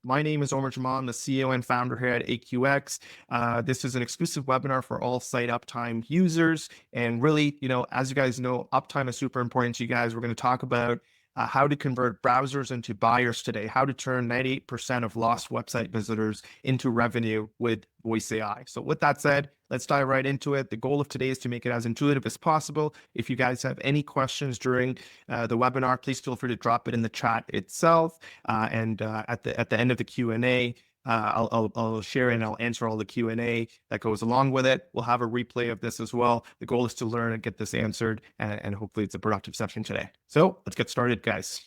My name is Omar Jamal. I'm the CEO and founder here at AQX. This is an exclusive webinar for all Siteuptime users. And really, as you guys know, uptime is super important to you guys. We're going to talk about how to convert browsers into buyers today, how to turn 98% of lost website visitors into revenue with voiceai. So with that said, let's dive right into it. The goal of today is to make it as intuitive as possible. If you guys have any questions during the webinar, please feel free to drop it in the chat itself. And at the end of the Q&A, I'll share and I'll answer all the Q&A that goes along with it. We'll have a replay of this as well. The goal is to learn and get this answered, and hopefully it's a productive session today. So let's get started, guys.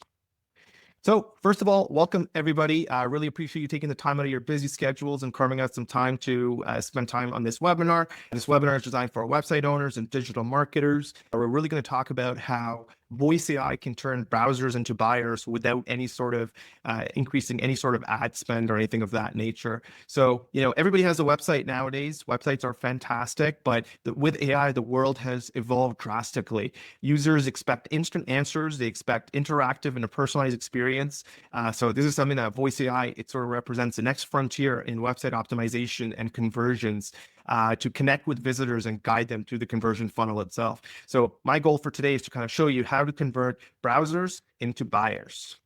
So first of all, welcome everybody. I really appreciate you taking the time out of your busy schedules and carving out some time to spend time on this webinar. This webinar is designed for website owners and digital marketers. We're really going to talk about how voiceai can turn browsers into buyers without any sort of increasing any sort of ad spend or anything of that nature. So, everybody has a website nowadays. Websites are fantastic, but with AI, the world has evolved drastically. Users expect instant answers. They expect interactive and a personalized experience. So this is something that voiceai, it sort of represents the next frontier in website optimization and conversions. To connect with visitors and guide them through the conversion funnel itself. So my goal for today is to kind of show you how to convert browsers into buyers.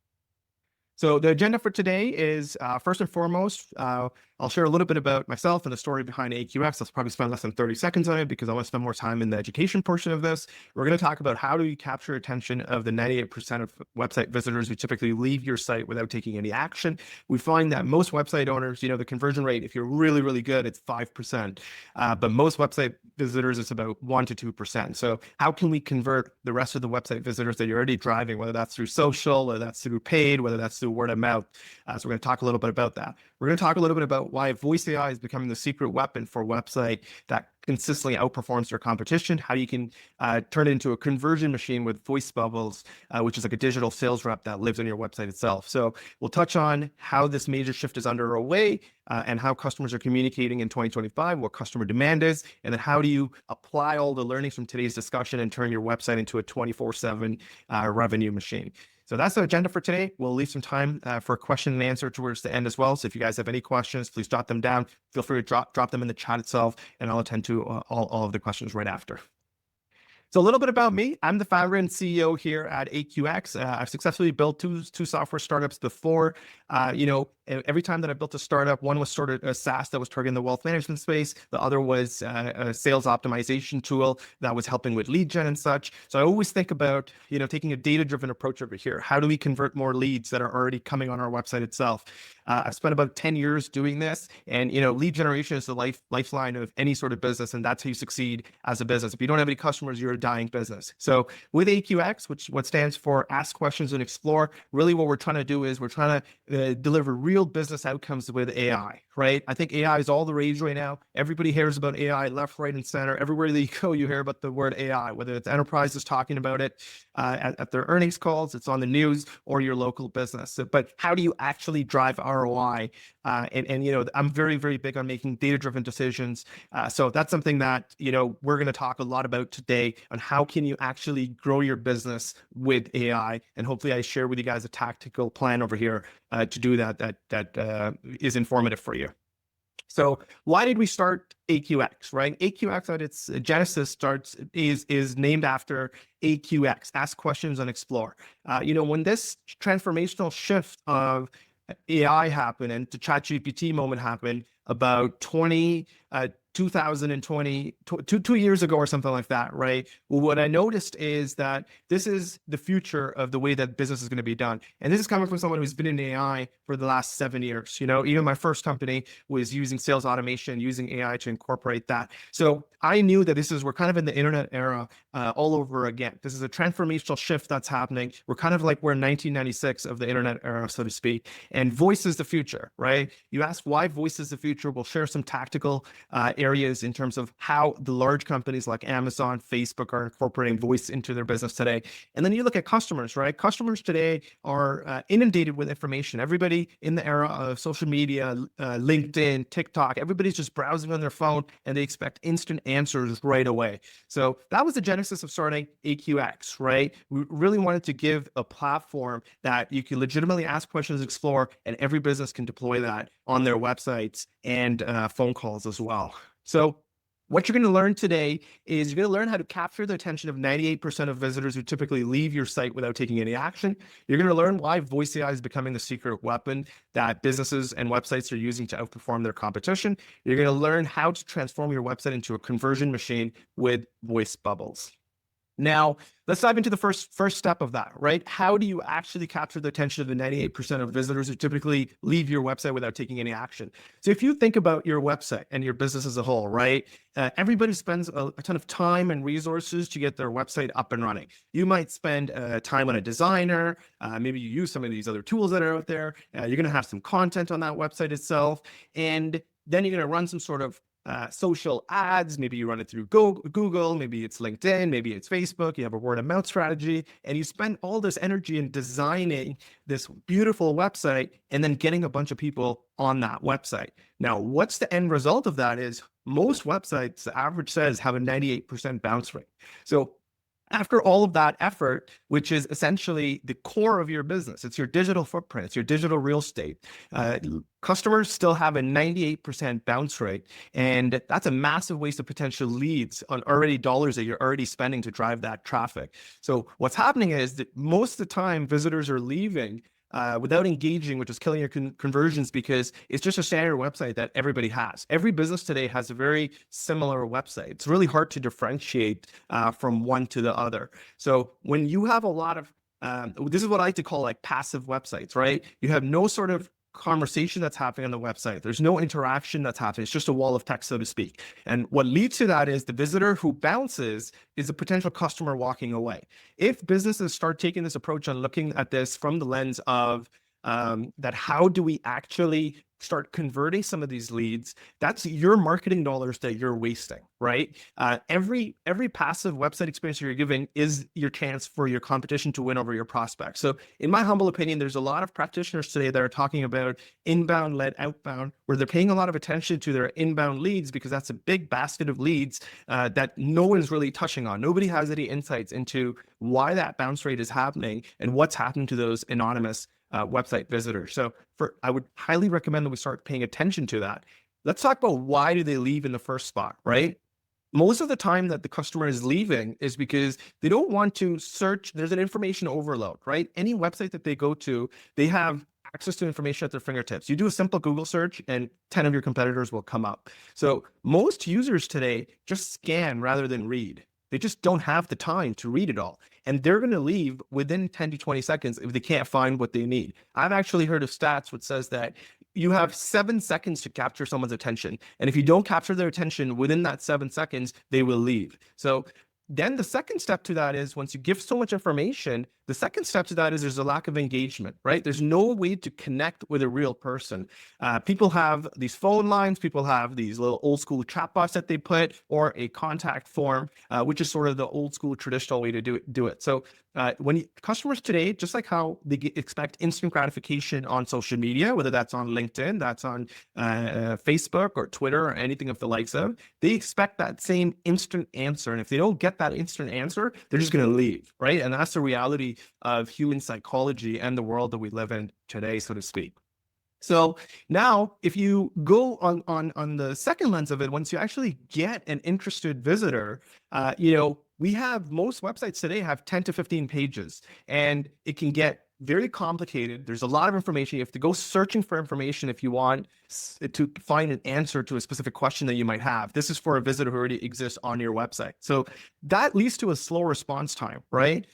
So the agenda for today is first and foremost, I'll share a little bit about myself and the story behind AQX. I'll probably spend less than 30 seconds on it because I want to spend more time in the education portion of this. We're going to talk about how do you capture attention of the 98% of website visitors who typically leave your site without taking any action. We find that most website owners, the conversion rate, if you're really, really good, it's 5%. But most website visitors, it's about 1 to 2%. So how can we convert the rest of the website visitors that you're already driving, whether that's through social, whether that's through paid, whether that's through word of mouth? So we're going to talk a little bit about that. We're going to talk a little bit about why voiceai is becoming the secret weapon for a website that consistently outperforms their competition, how you can turn it into a conversion machine with voice bubbles, which is like a digital sales rep that lives on your website itself. So we'll touch on how this major shift is underway and how customers are communicating in 2025, what customer demand is, and then how do you apply all the learnings from today's discussion and turn your website into a 24/7 revenue machine. So that's the agenda for today. We'll leave some time for question and answer towards the end as well. So if you guys have any questions, please jot them down. Feel free to drop them in the chat itself, and I'll attend to all of the questions right after. So a little bit about me. I'm the founder and CEO here at AQX. I've successfully built two software startups before. Every time that I built a startup, one was sort of a SaaS that was targeting the wealth management space. The other was a sales optimization tool that was helping with lead gen and such. So I always think about, taking a data-driven approach over here. How do we convert more leads that are already coming on our website itself? I've spent about 10 years doing this, and lead generation is the lifeline of any sort of business, and that's how you succeed as a business. If you don't have any customers, you're a dying business. So with AQX, what stands for Ask Questions and Explore, really what we're trying to do is we're trying to deliver real business outcomes with AI, right? I think AI is all the rage right now. Everybody hears about AI left, right, and center. Everywhere that you go, you hear about the word AI, whether it's enterprises talking about it at their earnings calls, it's on the news, or your local business. But how do you actually drive ROI? I'm very, very big on making data-driven decisions. So that's something that, we're going to talk a lot about today on how can you actually grow your business with AI. And hopefully I share with you guys a tactical plan over here to do that is informative for you. So why did we start AQX, right? AQX at its genesis is named after AQX, Ask Questions and Explore. When this transformational shift of AI happened and the ChatGPT moment happened about 2020, 2 years ago or something like that, right? Well, what I noticed is that this is the future of the way that business is going to be done. And this is coming from someone who's been in AI for the last 7 years. Even my first company was using sales automation, using AI to incorporate that. So I knew that we're kind of in the internet era all over again. This is a transformational shift that's happening. We're kind of like we're in 1996 of the internet era, so to speak. And voice is the future, right? You ask why voice is the future. We'll share some tactical areas in terms of how the large companies like Amazon, Facebook are incorporating voice into their business today. And then you look at customers, right? Customers today are inundated with information. Everybody in the era of social media, LinkedIn, TikTok, everybody's just browsing on their phone and they expect instant answers right away. So that was the genesis of starting AQX, right? We really wanted to give a platform that you can legitimately ask questions, explore, and every business can deploy that on their websites and phone calls as well. So what you're going to learn today is you're going to learn how to capture the attention of 98% of visitors who typically leave your site without taking any action. You're going to learn why voiceai is becoming the secret weapon that businesses and websites are using to outperform their competition. You're going to learn how to transform your website into a conversion machine with voice bubbles. Now, let's dive into the first step of that, right? How do you actually capture the attention of the 98% of visitors who typically leave your website without taking any action? So if you think about your website and your business as a whole, right? Everybody spends a ton of time and resources to get their website up and running. You might spend time on a designer. Maybe you use some of these other tools that are out there. You're going to have some content on that website itself. And then you're going to run some sort of social ads. Maybe you run it through Google, maybe it's LinkedIn, maybe it's Facebook. You have a word of mouth strategy, and you spend all this energy in designing this beautiful website and then getting a bunch of people on that website. Now, what's the end result of that is most websites, the average says, have a 98% bounce rate. So after all of that effort, which is essentially the core of your business, it's your digital footprint, it's your digital real estate, customers still have a 98% bounce rate. And that's a massive waste of potential leads on already dollars that you're already spending to drive that traffic. So what's happening is that most of the time visitors are leaving without engaging, which is killing your conversions because it's just a standard website that everybody has. Every business today has a very similar website. It's really hard to differentiate from one to the other. So when you have a lot of, this is what I like to call like passive websites, right? You have no sort of conversation that's happening on the website. There's no interaction that's happening. It's just a wall of text, so to speak. And what leads to that is the visitor who bounces is a potential customer walking away. If businesses start taking this approach on looking at this from the lens of that, how do we actually start converting some of these leads? That's your marketing dollars that you're wasting, right? Every passive website experience you're giving is your chance for your competition to win over your prospects. So in my humble opinion, there's a lot of practitioners today that are talking about inbound led outbound, where they're paying a lot of attention to their inbound leads because that's a big basket of leads that no one's really touching on. Nobody has any insights into why that bounce rate is happening and what's happening to those anonymous website visitors. So I would highly recommend that we start paying attention to that. Let's talk about why do they leave in the first spot, right? Most of the time that the customer is leaving is because they don't want to search. There's an information overload, right? Any website that they go to, they have access to information at their fingertips. You do a simple Google search and 10 of your competitors will come up. So most users today just scan rather than read. They just don't have the time to read it all. And they're going to leave within 10 to 20 seconds if they can't find what they need. I've actually heard of stats which says that you have 7 seconds to capture someone's attention. And if you don't capture their attention within that 7 seconds, they will leave. So then the second step to that is once you give so much information, the second step to that is there's a lack of engagement, right? There's no way to connect with a real person. People have these phone lines, people have these little old school chatbots that they put, or a contact form, which is sort of the old school traditional way to do it. So customers today, just like how they expect instant gratification on social media, whether that's on LinkedIn, that's on Facebook or Twitter or anything of the likes of, they expect that same instant answer. And if they don't get that instant answer, they're just going to leave, right? And that's the reality of human psychology and the world that we live in today, so to speak. So now if you go on the second lens of it, once you actually get an interested visitor, we have most websites today have 10 to 15 pages, and it can get very complicated. There's a lot of information. You have to go searching for information if you want to find an answer to a specific question that you might have. This is for a visitor who already exists on your website. So that leads to a slow response time, right?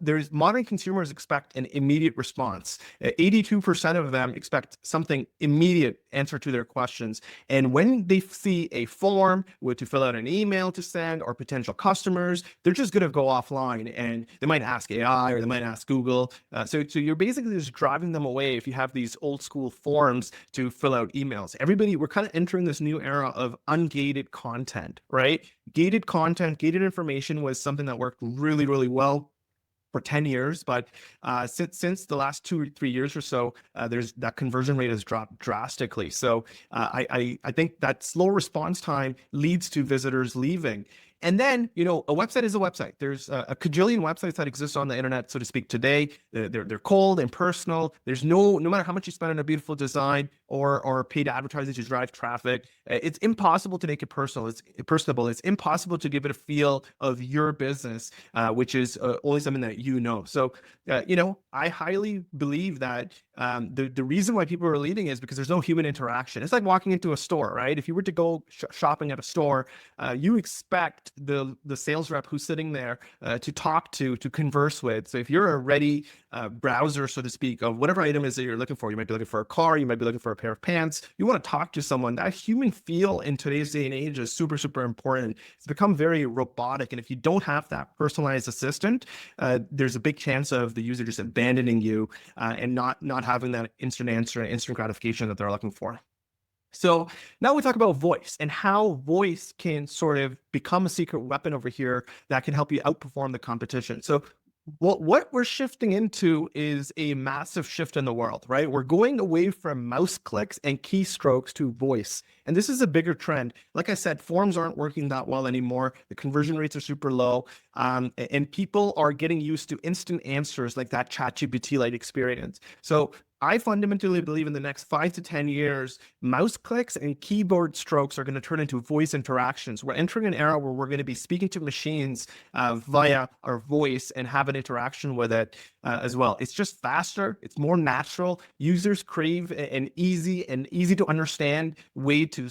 There's modern consumers expect an immediate response. 82% of them expect something immediate answer to their questions. And when they see a form to fill out an email to send or potential customers, they're just going to go offline and they might ask AI or they might ask Google. So you're basically just driving them away if you have these old school forms to fill out emails. We're kind of entering this new era of ungated content, right? Gated content, gated information was something that worked really, really well for 10 years, but since the last 2 or 3 years or so, there's that conversion rate has dropped drastically. So I think that slow response time leads to visitors leaving. And then, a website is a website. There's a cajillion websites that exist on the internet, so to speak, today. They're cold, impersonal. There's no matter how much you spend on a beautiful design or paid advertising to drive traffic, it's impossible to make it personal. It's personable. It's impossible to give it a feel of your business, which is only something that So, I highly believe that the reason why people are leaving is because there's no human interaction. It's like walking into a store, right? If you were to go shopping at a store, you expect the sales rep who's sitting there to talk to converse with. So if you're a ready browser, so to speak, of whatever item is that you're looking for, you might be looking for a car, you might be looking for a pair of pants, you want to talk to someone. That human feel in today's day and age is super, super important. It's become very robotic. And if you don't have that personalized assistant, there's a big chance of the user just abandoning you and not having that instant answer and instant gratification that they're looking for. So now we talk about voice and how voice can sort of become a secret weapon over here that can help you outperform the competition. So what we're shifting into is a massive shift in the world, right? We're going away from mouse clicks and keystrokes to voice. And this is a bigger trend. Like I said, forms aren't working that well anymore. The conversion rates are super low. And people are getting used to instant answers like that ChatGPT-like experience. So I fundamentally believe in the next 5 to 10 years, mouse clicks and keyboard strokes are going to turn into voice interactions. We're entering an era where we're going to be speaking to machines via our voice and have an interaction with it as well. It's just faster. It's more natural. Users crave an easy to understand way to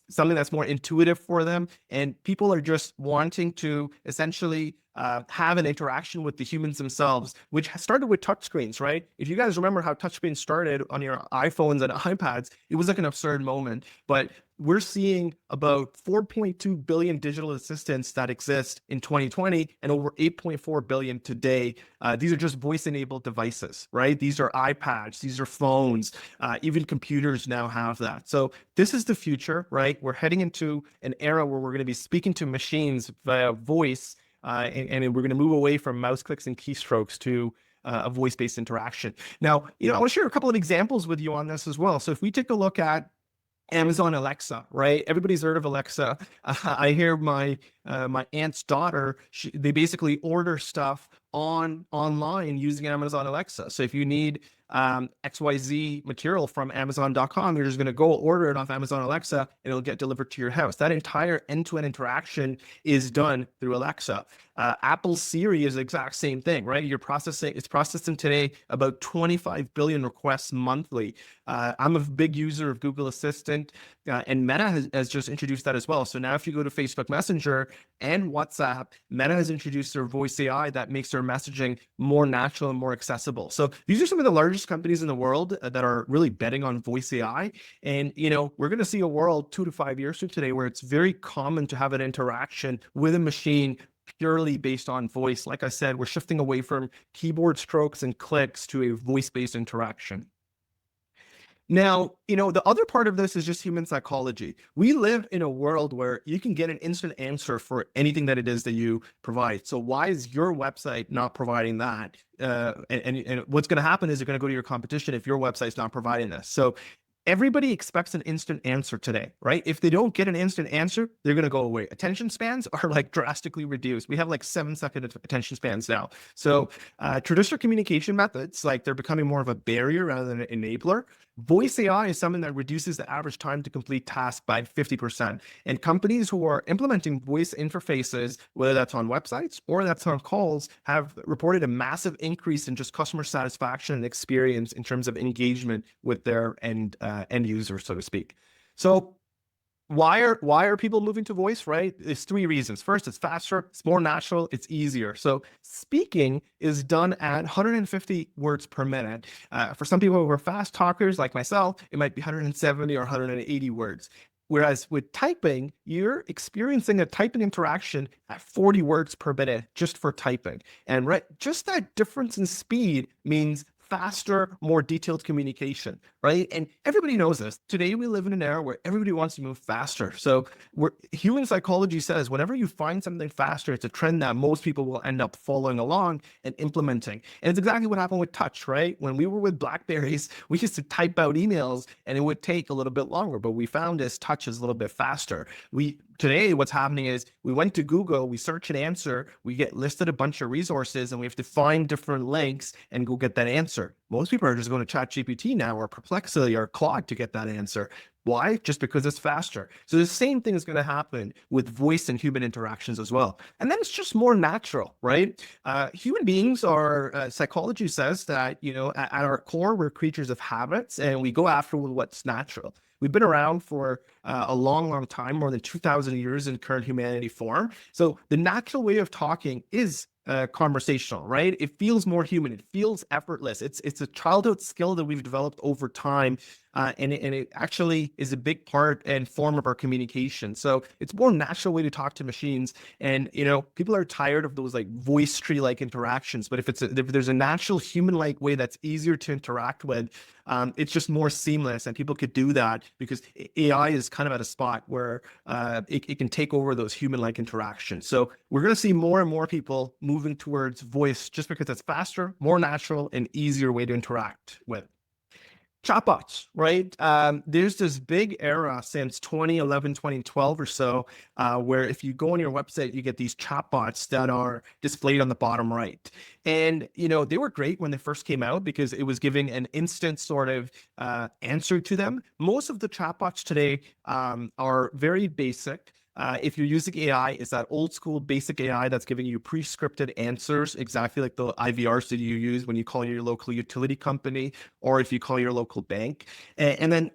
something that's more intuitive for them. And people are just wanting to essentially have an interaction with the humans themselves, which started with touchscreens, right? If you guys remember how touchscreens started on your iPhones and iPads, it was like an absurd moment. But we're seeing about 4.2 billion digital assistants that exist in 2020 and over 8.4 billion today. These are just voice-enabled devices, right? These are iPads, these are phones, even computers now have that. So this is the future, right? We're heading into an era where we're going to be speaking to machines via voice, and we're going to move away from mouse clicks and keystrokes to a voice-based interaction. Now, I want to share a couple of examples with you on this as well. So if we take a look at Amazon Alexa, right? Everybody's heard of Alexa. I hear my aunt's daughter, they basically order stuff online using Amazon Alexa. So if you need XYZ material from Amazon.com, you're just going to go order it off Amazon Alexa and it'll get delivered to your house. That entire end-to-end interaction is done through Alexa. Apple Siri is the exact same thing, right? It's processing today about 25 billion requests monthly. I'm a big user of Google Assistant, and Meta has just introduced that as well. So now if you go to Facebook Messenger and WhatsApp, Meta has introduced their voicei that makes their messaging more natural and more accessible. So these are some of the largest companies in the world that are really betting on voicei. And, we're going to see a world 2 to 5 years from today where it's very common to have an interaction with a machine purely based on voice. Like I said, we're shifting away from keyboard strokes and clicks to a voice-based interaction. Now, the other part of this is just human psychology. We live in a world where you can get an instant answer for anything that it is that you provide. So why is your website not providing that? And what's going to happen is you're going to go to your competition if your website's not providing this. So everybody expects an instant answer today, right? If they don't get an instant answer, they're going to go away. Attention spans are like drastically reduced. We have like 7-second attention spans now. So traditional communication methods, like they're becoming more of a barrier rather than an enabler. Voice AI is something that reduces the average time to complete tasks by 50%. And companies who are implementing voice interfaces, whether that's on websites or that's on calls, have reported a massive increase in just customer satisfaction and experience in terms of engagement with their end user, so to speak. So Why are people moving to voice, right? There's three reasons. First, it's faster, it's more natural, it's easier. So speaking is done at 150 words per minute. For some people who are fast talkers like myself, it might be 170 or 180 words. Whereas with typing, you're experiencing a typing interaction at 40 words per minute just for typing. And right, just that difference in speed means faster, more detailed communication, right? And everybody knows this. Today, we live in an era where everybody wants to move faster. So human psychology says whenever you find something faster, it's a trend that most people will end up following along and implementing. And it's exactly what happened with touch, right? When we were with Blackberries, we used to type out emails and it would take a little bit longer, but we found this touch is a little bit faster. Today, what's happening is we went to Google, we search an answer, we get listed a bunch of resources, and we have to find different links and go get that answer. Most people are just going to ChatGPT now or Perplexity or Claude to get that answer. Why? Just because it's faster. So the same thing is going to happen with voice and human interactions as well. And then it's just more natural, right? Human beings are, psychology says that, at our core, we're creatures of habits and we go after what's natural. We've been around for a long, long time, more than 2,000 years in current humanity form. So the natural way of talking is conversational, right? It feels more human. It feels effortless. It's a childhood skill that we've developed over time, and it actually is a big part and form of our communication. So it's a more natural way to talk to machines. And people are tired of those like voice tree-like interactions. But if there's a natural human-like way that's easier to interact with, it's just more seamless, and people could do that because AI is kind of at a spot where it can take over those human-like interactions. So we're going to see more and more people moving towards voice just because it's faster, more natural, and easier way to interact with. Chatbots, right? There's this big era since 2011, 2012 or so, where if you go on your website, you get these chatbots that are displayed on the bottom right. And, they were great when they first came out because it was giving an instant sort of answer to them. Most of the chatbots today are very basic. If you're using AI, it's that old school basic AI that's giving you pre-scripted answers, exactly like the IVRs that you use when you call your local utility company, or if you call your local bank.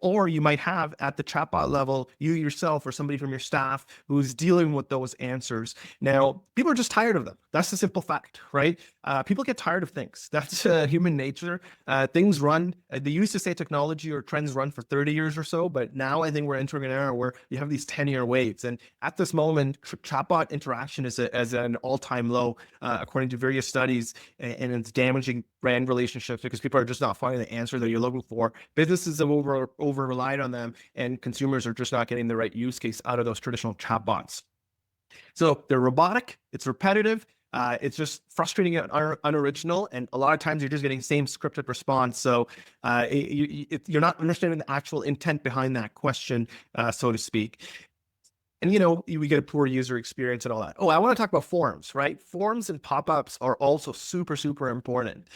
Or you might have at the chatbot level, you yourself or somebody from your staff who's dealing with those answers. Now, people are just tired of them. That's the simple fact, right? People get tired of things. That's human nature. Things run. They used to say technology or trends run for 30 years or so, but now I think we're entering an era where you have these 10-year waves. And at this moment, chatbot interaction is an all-time low, according to various studies, and it's damaging brand relationships because people are just not finding the answer that you're looking for. Businesses have over relied on them, and consumers are just not getting the right use case out of those traditional chatbots. So they're robotic, it's repetitive, it's just frustrating and unoriginal, and a lot of times you're just getting same scripted response. So you're not understanding the actual intent behind that question, so to speak. And, we get a poor user experience and all that. Oh, I want to talk about forms, right? Forms and pop-ups are also super, super important.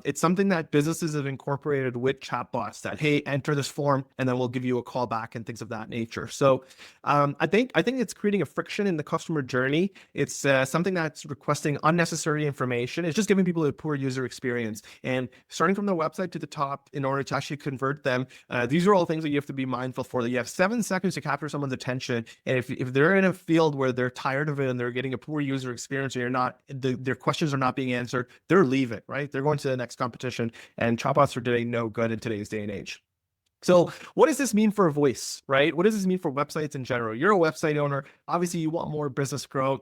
It's something that businesses have incorporated with chatbots that, hey, enter this form, and then we'll give you a call back and things of that nature. So I think it's creating a friction in the customer journey. It's something that's requesting unnecessary information. It's just giving people a poor user experience. And starting from the website to the top, in order to actually convert them, these are all things that you have to be mindful for. That you have 7 seconds to capture someone's attention, and if they're in a field where they're tired of it and they're getting a poor user experience, and their questions are not being answered, they're leaving, right? They're going to the next competition, and chatbots are doing no good in today's day and age. So what does this mean for voice, right? What does this mean for websites in general? You're a website owner. Obviously, you want more business growth.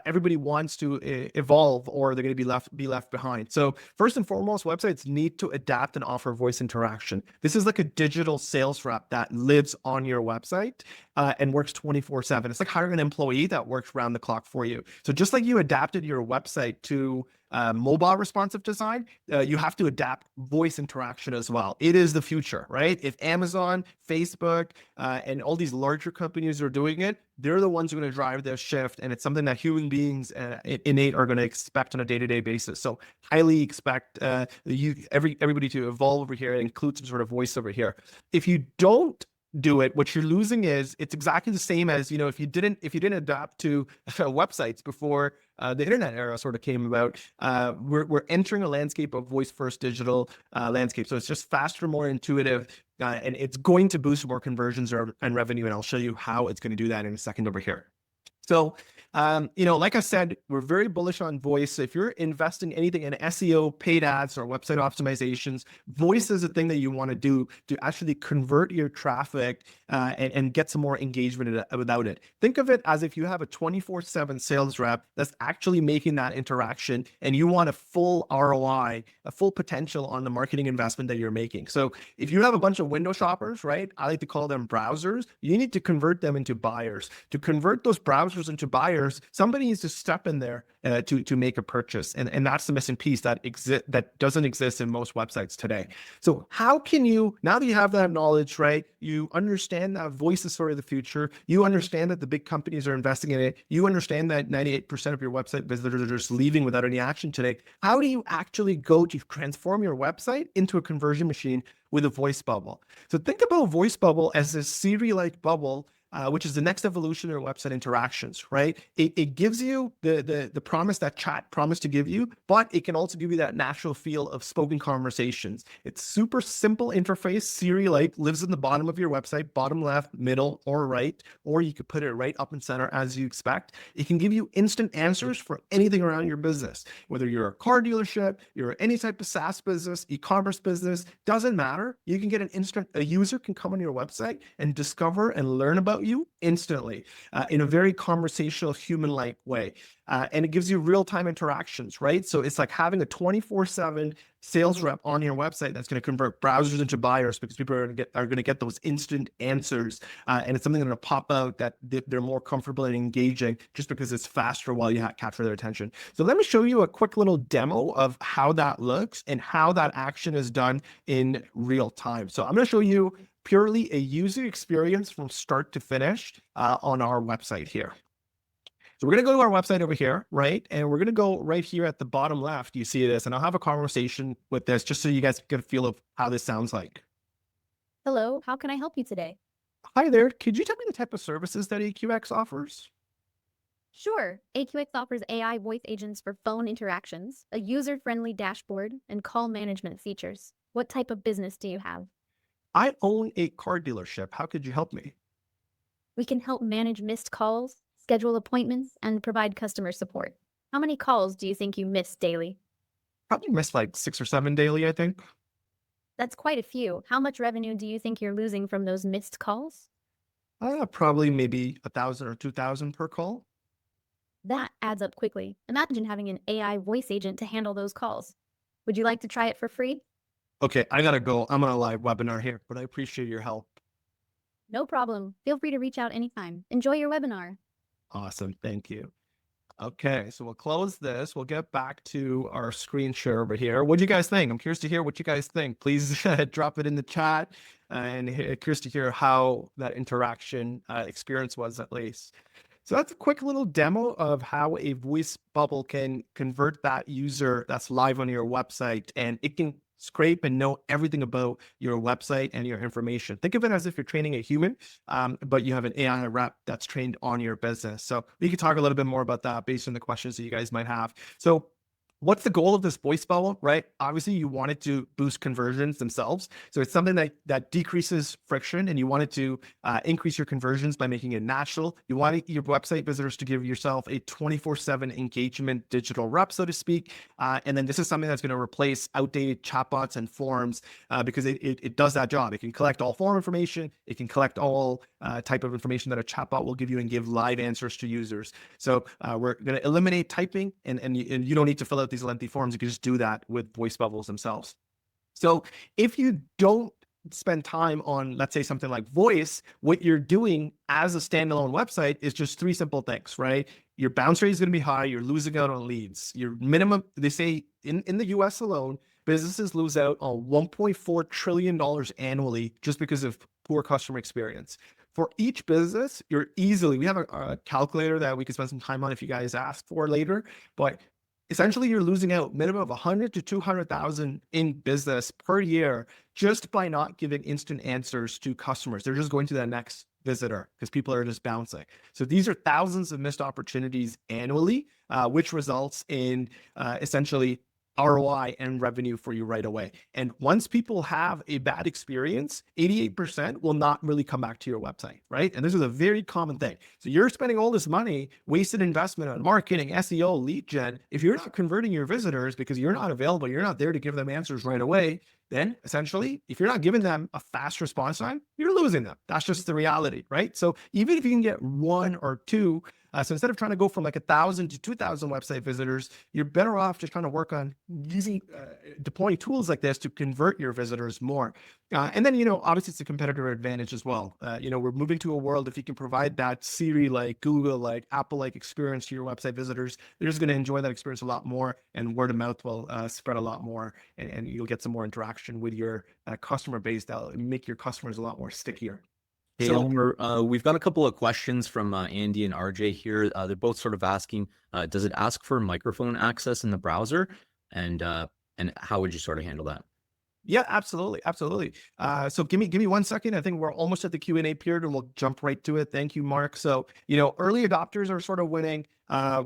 Everybody wants to evolve, or they're going to be left behind. So first and foremost, websites need to adapt and offer voice interaction. This is like a digital sales rep that lives on your website and works 24/7. It's like hiring an employee that works around the clock for you. So just like you adapted your website to mobile responsive design, you have to adapt voice interaction as well. It is the future, right? If Amazon, Facebook, and all these larger companies are doing it, they're the ones who are going to drive this shift, and it's something that human beings innate are going to expect on a day-to-day basis. So highly expect everybody to evolve over here and include some sort of voice over here. If you don't do it, what you're losing is it's exactly the same as if you didn't adapt to websites before the internet era sort of came about. We're entering a landscape of voice first digital landscape. So it's just faster, more intuitive, and it's going to boost more conversions and revenue. And I'll show you how it's going to do that in a second over here. So, like I said, we're very bullish on voice. So if you're investing anything in SEO, paid ads, or website optimizations, voice is a thing that you want to do to actually convert your traffic and get some more engagement without it. Think of it as if you have a 24/7 sales rep that's actually making that interaction, and you want a full ROI, a full potential on the marketing investment that you're making. So if you have a bunch of window shoppers, right? I like to call them browsers. You need to convert them into buyers. To convert those browsers into buyers, somebody needs to step in there to make a purchase, and that's the missing piece that doesn't exist in most websites today. So how can you, now that you have that knowledge, right? You understand that voice is sort of the future. You understand that the big companies are investing in it. You understand that 98% of your website visitors are just leaving without any action today. How do you actually go to transform your website into a conversion machine with a voice bubble? So think about voice bubble as this Siri-like bubble, which is the next evolution of website interactions, right? It gives you the promise that chat promised to give you, but it can also give you that natural feel of spoken conversations. It's super simple interface. Siri-like, lives in the bottom of your website, bottom left, middle, or right, or you could put it right up and center as you expect. It can give you instant answers for anything around your business. Whether you're a car dealership, you're any type of SaaS business, e-commerce business, doesn't matter. You can get a user can come on your website and discover and learn about you instantly in a very conversational, human-like way. And it gives you real-time interactions, right? So it's like having a 24/7 sales rep on your website that's going to convert browsers into buyers, because people are going to get those instant answers, and it's something that's going to pop out that they're more comfortable and engaging just because it's faster while you capture their attention. So let me show you a quick little demo of how that looks and how that action is done in real time. So I'm going to show you purely a user experience from start to finish on our website here. So we're going to go to our website over here, right? And we're going to go right here at the bottom left. You see this, and I'll have a conversation with this just so you guys get a feel of how this sounds like. Hello, how can I help you today? Hi there. Could you tell me the type of services that AQX offers? Sure, AQX offers AI voice agents for phone interactions, a user-friendly dashboard, and call management features. What type of business do you have? I own a car dealership. How could you help me? We can help manage missed calls, schedule appointments, and provide customer support. How many calls do you think you miss daily? Probably miss like 6 or 7 daily, I think. That's quite a few. How much revenue do you think you're losing from those missed calls? Probably maybe 1,000 or 2,000 per call. That adds up quickly. Imagine having an AI voice agent to handle those calls. Would you like to try it for free? Okay, I gotta go. I'm on a live webinar here, but I appreciate your help. No problem. Feel free to reach out anytime. Enjoy your webinar. Awesome. Thank you. Okay, so we'll close this. We'll get back to our screen share over here. What do you guys think? I'm curious to hear what you guys think. Please drop it in the chat, and curious to hear how that interaction experience was, at least. So that's a quick little demo of how a voice bubble can convert that user that's live on your website, and it can scrape and know everything about your website and your information. Think of it as if you're training a human, but you have an AI rep that's trained on your business. So we could talk a little bit more about that based on the questions that you guys might have. So what's the goal of this voice bubble, right? Obviously, you want it to boost conversions themselves. So it's something that decreases friction, and you want it to increase your conversions by making it natural. You want your website visitors to give yourself a 24/7 engagement digital rep, so to speak. And then this is something that's going to replace outdated chatbots and forms, because it does that job. It can collect all form information. It can collect all type of information that a chatbot will give you and give live answers to users. So we're going to eliminate typing, and you don't need to fill out these lengthy forms. You can just do that with voice bubbles themselves. So if you don't spend time on, let's say, something like voice, what you're doing as a standalone website is just 3 simple things, right? Your bounce rate is going to be high. You're losing out on leads. Your minimum, they say in the US alone, businesses lose out on $1.4 trillion annually just because of poor customer experience. For each business, we have a calculator that we can spend some time on if you guys ask for later, but essentially you're losing out minimum of 100 to 200,000 in business per year just by not giving instant answers to customers. They're just going to the next visitor because people are just bouncing. So these are thousands of missed opportunities annually which results in essentially ROI and revenue for you right away. And once people have a bad experience, 88% will not really come back to your website, right? And this is a very common thing. So you're spending all this money, wasted investment on marketing, SEO, lead gen. If you're not converting your visitors because you're not available, you're not there to give them answers right away, then essentially, if you're not giving them a fast response time, you're losing them. That's just the reality, right? So even if you can get one or two, so instead of trying to go from like 1,000 to 2,000 website visitors, you're better off just trying to work on using, deploying tools like this to convert your visitors more. And then, obviously it's a competitive advantage as well. We're moving to a world, if you can provide that Siri, like Google, like Apple, like experience to your website visitors, they're just going to enjoy that experience a lot more, and word of mouth will spread a lot more, and you'll get some more interaction with your customer base that'll make your customers a lot more stickier. Hey, So Elmer, we've got a couple of questions from Andy and RJ here. They're both sort of asking, does it ask for microphone access in the browser? And how would you sort of handle that? yeah, absolutely. Absolutely. So give me 1 second. I think we're almost at the Q&A period and we'll jump right to it. Thank you, Mark. So, early adopters are sort of winning.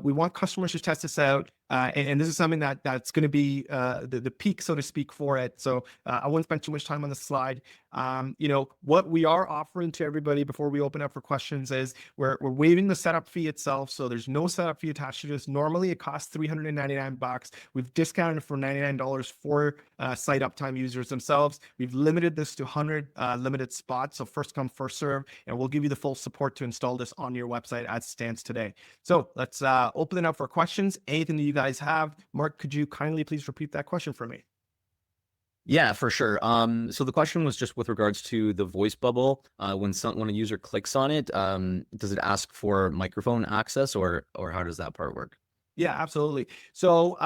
We want customers to test this out. And this is something that's going to be the peak, so to speak, for it. So I won't spend too much time on the slide. What we are offering to everybody before we open up for questions is we're waiving the setup fee itself. So there's no setup fee attached to this. Normally it costs $399. We've discounted for $99 for Siteuptime users themselves. We've limited this to 100 limited spots. So first come, first serve, and we'll give you the full support to install this on your website as it stands today. So let's open it up for questions. Anything that you guys have. Mark, could you kindly please repeat that question for me? Yeah, for sure. So the question was just with regards to the voice bubble. When a user clicks on it, does it ask for microphone access, or how does that part work? Yeah, absolutely. So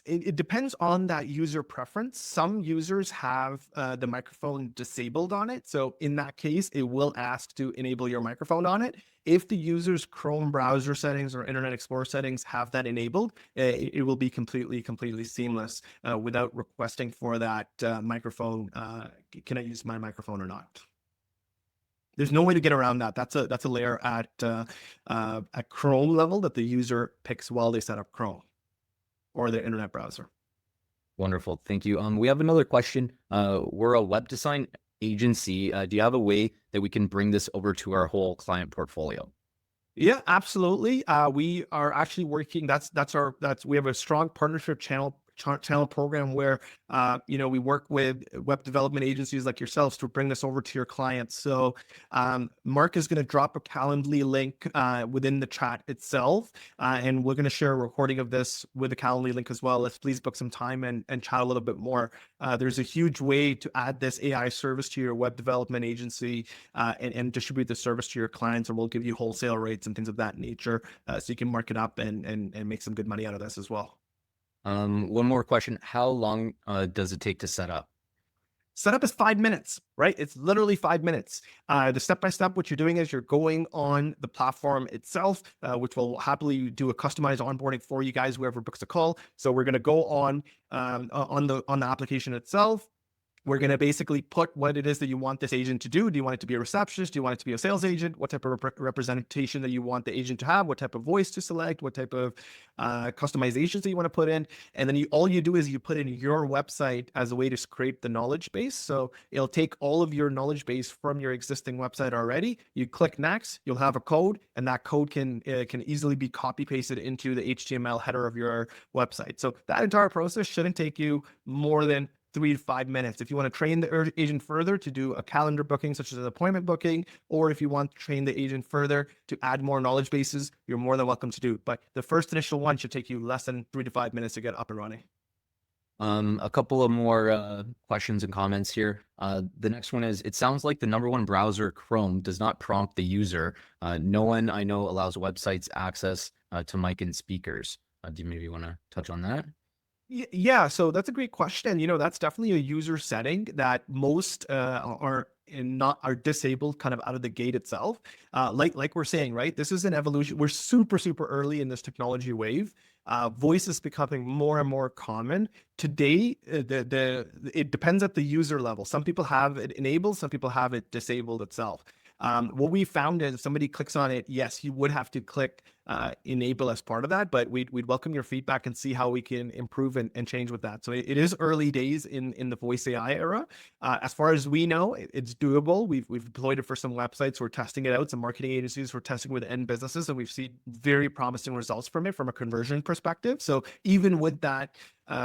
it depends on that user preference. Some users have the microphone disabled on it. So in that case, it will ask to enable your microphone on it. If the user's Chrome browser settings or Internet Explorer settings have that enabled, it will be completely seamless without requesting for that microphone. Can I use my microphone or not? There's no way to get around that. That's a layer at Chrome level that the user picks while they set up Chrome or their internet browser. Wonderful. Thank you. We have another question. We're a web design agency. Do you have a way that we can bring this over to our whole client portfolio? Yeah, absolutely. We are actually working. We have a strong partnership channel program where we work with web development agencies like yourselves to bring this over to your clients. So Mark is going to drop a Calendly link within the chat itself, and we're going to share a recording of this with the Calendly link as well. Let's please book some time and chat a little bit more. There's a huge way to add this AI service to your web development agency and distribute the service to your clients, and we'll give you wholesale rates and things of that nature, so you can mark it up and make some good money out of this as well. One more question. How long does it take to set up? Setup is 5 minutes, right? It's literally 5 minutes. The step-by-step, what you're doing is you're going on the platform itself, which will happily do a customized onboarding for you guys, whoever books a call. So we're going to go on the application itself. We're going to basically put what it is that you want this agent to do. Do you want it to be a receptionist? Do you want it to be a sales agent? What type of representation that you want the agent to have? What type of voice to select? What type of customizations that you want to put in? And then all you do is you put in your website as a way to scrape the knowledge base. So it'll take all of your knowledge base from your existing website already. You click next, you'll have a code, and that code can easily be copy pasted into the HTML header of your website. So that entire process shouldn't take you more than 3 to 5 minutes. If you want to train the agent further to do a calendar booking, such as an appointment booking, or if you want to train the agent further to add more knowledge bases, you're more than welcome to do. But the first initial one should take you less than 3 to 5 minutes to get up and running. A couple of more questions and comments here. The next one is, it sounds like the #1 browser, Chrome, does not prompt the user. No one I know allows websites access to mic and speakers. Do you maybe want to touch on that? Yeah, so that's a great question. That's definitely a user setting that most are disabled kind of out of the gate itself. Like we're saying, right? This is an evolution. We're super early in this technology wave. Voice is becoming more and more common. Today, it depends at the user level. Some people have it enabled, some people have it disabled itself. What we found is if somebody clicks on it, yes, you would have to click enable as part of that, but we'd welcome your feedback and see how we can improve and change with that. So it is early days in the voice AI era. As far as we know, it's doable. We've deployed it for some websites. We're testing it out. Some marketing agencies we're testing with end businesses, and we've seen very promising results from it from a conversion perspective. So even with that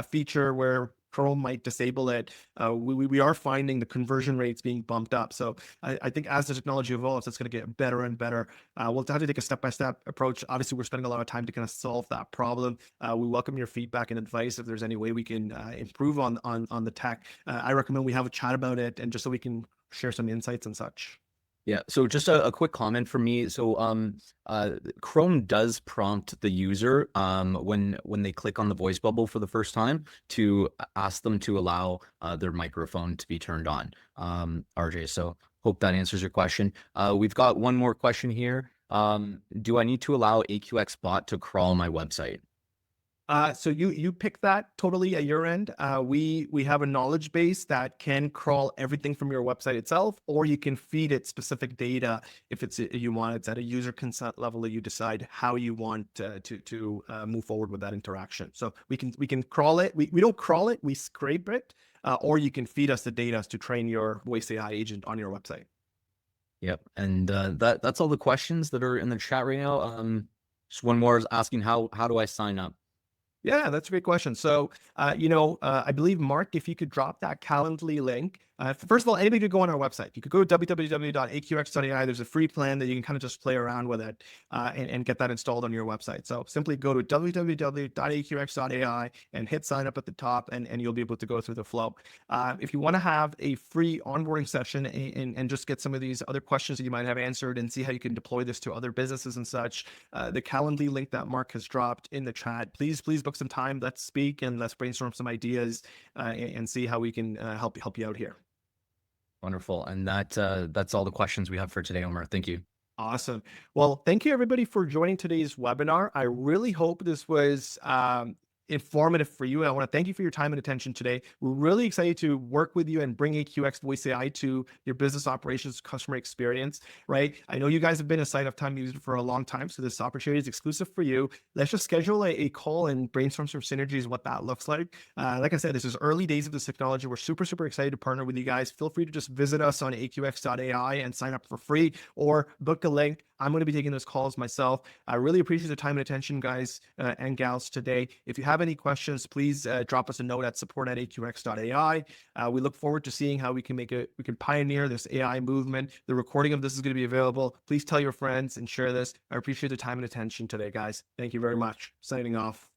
feature where Chrome might disable it, we are finding the conversion rates being bumped up. So I think as the technology evolves, it's going to get better and better. We'll have to take a step-by-step approach. Obviously, we're spending a lot of time to kind of solve that problem. We welcome your feedback and advice if there's any way we can improve on the tech. I recommend we have a chat about it, and just so we can share some insights and such. Yeah. So just a quick comment from me. So Chrome does prompt the user when they click on the voice bubble for the first time to ask them to allow their microphone to be turned on. RJ, so hope that answers your question. We've got one more question here. Do I need to allow AQX bot to crawl my website? So you pick that totally at your end. We have a knowledge base that can crawl everything from your website itself, or you can feed it specific data if you want. It's at a user consent level that you decide how you want to move forward with that interaction. So we can crawl it. We don't crawl it. We scrape it, or you can feed us the data to train your voice AI agent on your website. Yep. And that's all the questions that are in the chat right now. Just one more is asking how do I sign up? Yeah, that's a great question. So, I believe, Mark, if you could drop that Calendly link. First of all, anybody could go on our website. You could go to www.aqx.ai. There's a free plan that you can kind of just play around with it and get that installed on your website. So simply go to www.aqx.ai and hit sign up at the top, and you'll be able to go through the flow. If you want to have a free onboarding session and just get some of these other questions that you might have answered and see how you can deploy this to other businesses and such, the Calendly link that Mark has dropped in the chat, please book some time. Let's speak and let's brainstorm some ideas and see how we can help you out here. Wonderful. And that's all the questions we have for today, Omar. Thank you. Awesome. Well, thank you everybody for joining today's webinar. I really hope this was informative for you. I want to thank you for your time and attention today. We're really excited to work with you and bring AQX Voice AI to your business operations customer experience, right? I know you guys have been a Siteuptime user for a long time, so this opportunity is exclusive for you. Let's just schedule a call and brainstorm some synergies, what that looks like. Like I said, this is early days of this technology. We're super excited to partner with you guys. Feel free to just visit us on aqx.ai and sign up for free or book a link. I'm going to be taking those calls myself. I really appreciate the time and attention, guys and gals, today. If you have any questions, please drop us a note at support@aqx.ai. We look forward to seeing how we can pioneer this AI movement. The recording of this is going to be available. Please tell your friends and share this. I appreciate the time and attention today, guys. Thank you very much. Signing off.